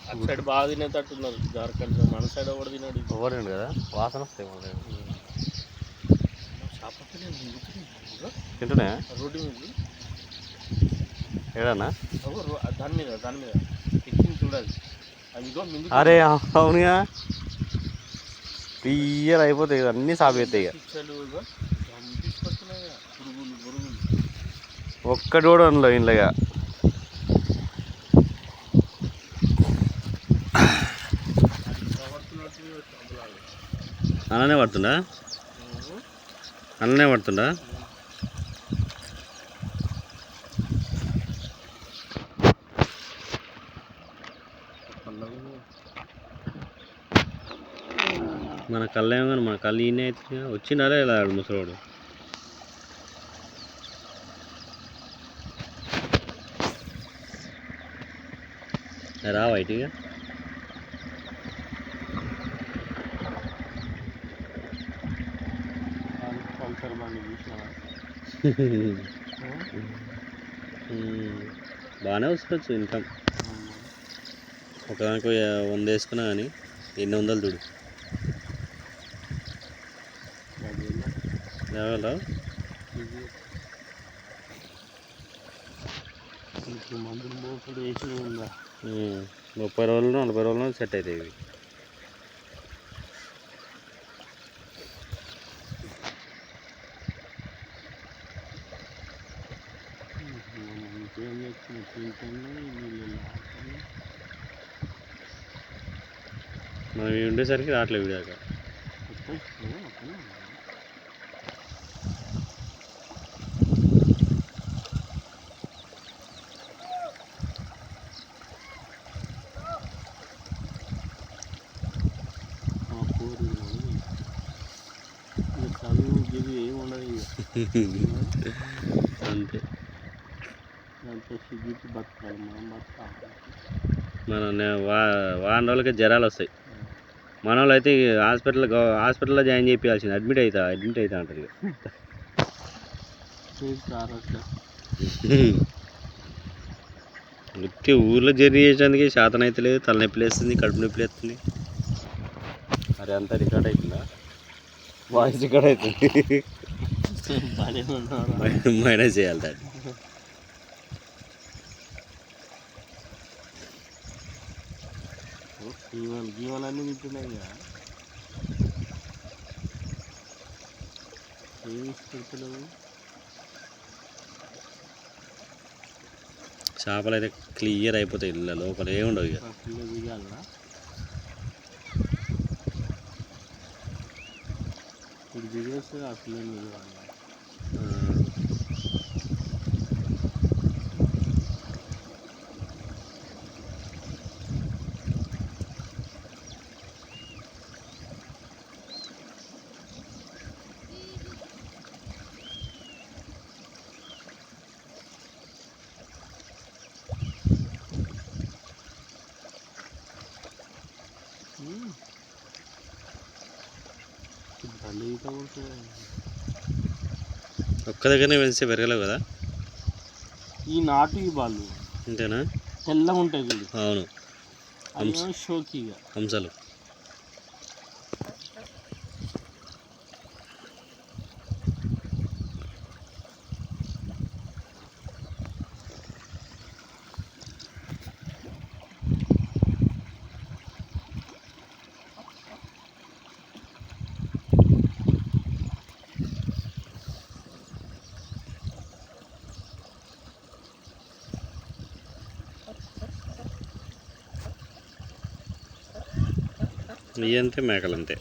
అటు సైడ్ బాగా తినేటట్టున్నారు జార్ఖండ్ మన సైడ్ ఎవరు తినాడు ఎవరు కదా వాసన వస్తాయి తింటున్నా రోడ్డు మీద ఏడన్నా దాని మీద ఎక్కింది చూడాలి అదిగో అరే అవునుగా క్లియర్ అయిపోతాయి అన్నీ సాగు అవుతాయి ఒక్కటి కూడా ఉండలో ఇంట్లో అలానే పడుతుందా అలానే పడుతుందా మన కళ్ళు ఏమో కానీ మన కళ్ళు ఈయన అయితే వచ్చినారా ఇలా ముసలోడు రా వైట్గా బాగానే వసుకోవచ్చు ఇన్కమ్ ఒకదానికి 100 వేసుకున్నా కానీ 800 చూడు లేవాలా 30 రోజులు 40 రోజులు సెట్ అవుతాయి ఇవి మనం ఇవి ఉండేసరికి రావట్లేదు విడాక అంతే మన వారం రోజులకి జ్వరాలు వస్తాయి మన వాళ్ళు అయితే హాస్పిటల్లో జాయిన్ చేయించాల్సింది అడ్మిట్ అవుతా అంటారు ఇక ఊర్లో జర్నీ చేసేందుకు శాతం అయితే లేదు తలనొప్పి లేస్తుంది కడుపు నొప్పి లేస్తుంది మరి అంతా రికార్డ్ అవుతుందా వాయిస్ రికార్డ్ అవుతుంది మైనస్ చేయాలి దాన్ని జీవాలన్నీ తింటున్నాయి కదా ఏమి పెడుతున్నావు చేపలు అయితే క్లియర్ అయిపోతాయి ఇళ్ళ లోపల ఏముండవు ఇక దిగాలనా ఇప్పుడు దిగేస్తే ఆ పిల్లలు దిగాలి ఒక్క దగ్గరనే పెంచితే పెరగలేవు కదా ఈ నాటు ఈ బాళ్ళు అంతేనా తెల్లగా ఉంటాయి చూడు అవును షోకీగా హంసలు ఇవి అంతే మేకలు అంతే